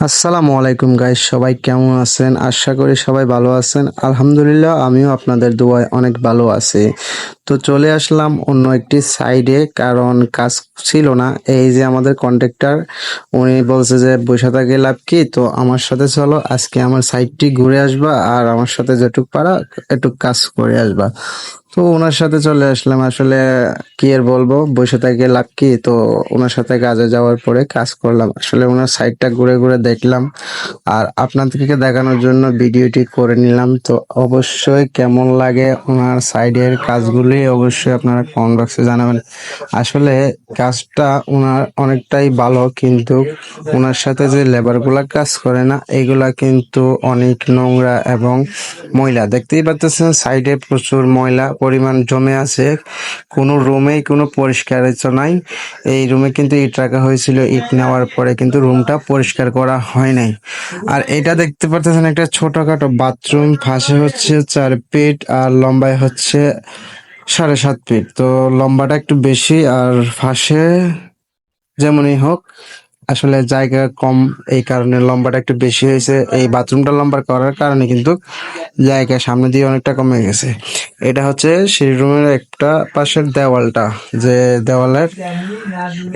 আসসালামু আলাইকুম গাইস, সবাই কেমন আছেন? আশা করি সবাই ভালো আছেন। আলহামদুলিল্লাহ, আমিও আপনাদের দোয়ায় অনেক ভালো আছি। তো চলে আসলাম অন্য একটি সাইডে, কারণ কাজ ছিল না। এই যে আমাদের কন্ট্রাক্টর, উনি বলছে যে বসে থাকে লাভ কি, তো আমার সাথে চলো, আজকে আমার সাইডটি ঘুরে আসবা আর আমার সাথে যেটুক পারা একটু কাজ করে আসবা। তো ওনার সাথে চলে আসলাম। আসলে কি আর বলবো, বসে থেকে লাভ কি, তো ওনার সাথে কাজে যাওয়ার পরে কাজ করলাম। আসলে ওনার সাইডটা ঘুরে ঘুরে দেখলাম আর আপনাদেরকে দেখানোর জন্য ভিডিওটি করে নিলাম। তো অবশ্যই কেমন লাগে ওনার সাইডের কাজগুলি অবশ্যই আপনারা কমেন্ট বক্সে জানাবেন। আসলে কাজটা ওনার অনেকটাই ভালো, কিন্তু ওনার সাথে যে লেবারগুলা কাজ করে না, এগুলা কিন্তু অনেক নোংরা এবং ময়লা। দেখতেই পাচ্ছেন সাইডে প্রচুর ময়লা পরিমাণ জমে আছে। কোনো রুমেই কোনো পরিষ্কারিত নাই। এই রুমে কিন্তু ইট রাখা হয়েছিল, ইট নেওয়ার পরে কিন্তু রুমটা পরিষ্কার করা হয় নাই। আর এটা দেখতে পাচ্ছেন একটা ছোটখাটো বাথরুম, ফাঁসে হচ্ছে 4 ফিট আর লম্বায় হচ্ছে 7.5 ফিট। তো লম্বাটা একটু বেশি আর ফাঁসে যেমনই হোক, আসলে জায়গা কম, এই কারণে লম্বাটা একটু বেশি হয়েছে। এই বাথরুমটা লম্বা করার কারণে কিন্তু জায়গা সামনে দিয়ে অনেকটা কমে গেছে। এটা হচ্ছে সেই রুমের একটা পাশের দেওয়ালটা, যে দেওয়ালের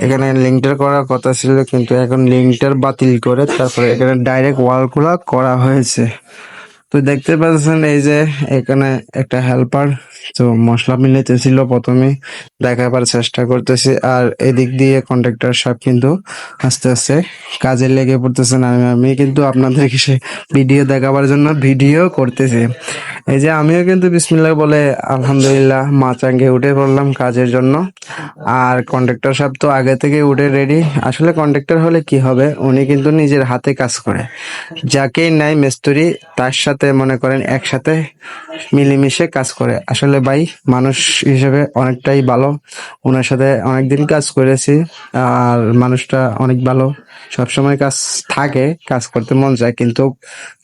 এখানে লিঙ্কটার করার কথা ছিল, কিন্তু এখন লিঙ্কটার বাতিল করে তারপরে এখানে ডাইরেক্ট ওয়ালগুলা করা হয়েছে। তো দেখতে পাচ্ছেন এই যে এখানে একটা হেল্পার তো মশলা মিলাইতেছিল, প্রথমে দেখাবার চেষ্টা করতেছি। আর এদিক দিয়ে কন্ট্রাক্টর সাহেব কিন্তু আস্তে আস্তে কাজে লেগে পড়তেছেন। আমি কিন্তু আপনাদেরকে সে ভিডিও দেখাবার জন্য ভিডিও করতেছি। এই যে আমিও কিন্তু বিসমিল্লাহ বলে আলহামদুলিল্লাহ মাচাঙ্গে উঠে পড়লাম কাজের জন্য। আর কন্ট্রাক্টর সাহেব তো আগে থেকে উঠে রেডি। আসলে কন্ট্রাক্টর হলে কি হবে, উনি কিন্তু নিজের হাতে কাজ করে। যাকেই নাই মিস্ত্রি, তার সাথে মনে করেন একসাথে মিলেমিশে কাজ করে। আসলে ভাই মানুষ হিসেবে অনেকটাই ভালো। ওনার সাথে অনেকদিন কাজ করেছি আর মানুষটা অনেক ভালো। সবসময় কাজ থাকে, কাজ করতে মন চায়, কিন্তু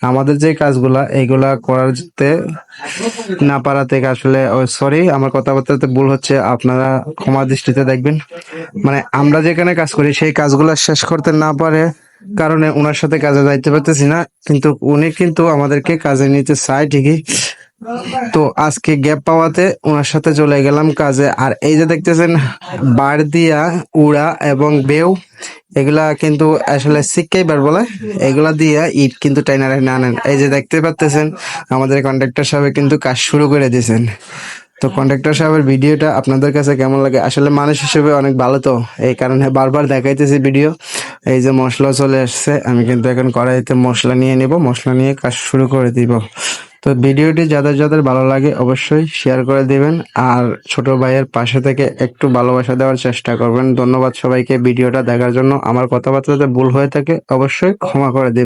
আমাদের যে কাজগুলা এইগুলা করাতে না পারা থেকে আসলে সরি, আমার কথাবার্তাতে ভুল হচ্ছে, আপনারা ক্ষমা দৃষ্টিতে দেখবেন। মানে আমরা যেখানে কাজ করি সেই কাজগুলা শেষ করতে না পারে কারণে ওনার সাথে কাজে যাইতে পারতেছি না, কিন্তু উনি কিন্তু আমাদেরকে কাজে নিতে চায় ঠিকই। তো আজকে গ্যাপ পাওয়াতে ওনার সাথে চলে গেলাম কাজে। আর এই যে দেখতেছেন বার দিয়া উড়া এবং বেউ, এগুলা কিন্তু আসলে সিক্কাই বার বলে, এগুলা দিয়া ইট কিন্তু টাইনার না আনেন। এই যে দেখতে পাচ্তেছেন আমাদের কন্ট্রাক্টর সাহেব কিন্তু কাজ শুরু করে দিয়েছেন। তো কন্ট্রাক্টর সাহেবের ভিডিওটা আপনাদের কাছে কেমন লাগে? আসলে মানুষ হিসেবে অনেক ভালো, তো এই কারণে বারবার দেখাইতেছি ভিডিও। এই যে মশলা চলে আসছে, আমি কিন্তু এখন কড়াইতে মশলা নিয়ে নিব, মশলা নিয়ে কাজ শুরু করে দিব। তো ভিডিওটি যাদের যাদের ভালো লাগে অবশ্যই শেয়ার করে দিবেন আর ছোট ভাইয়ের পাশে থেকে একটু ভালোবাসা দেওয়ার চেষ্টা করবেন। ধন্যবাদ সবাইকে ভিডিওটা দেখার জন্য। আমার কথাবার্তাতে ভুল হয়ে থাকে অবশ্যই ক্ষমা করে দিবেন।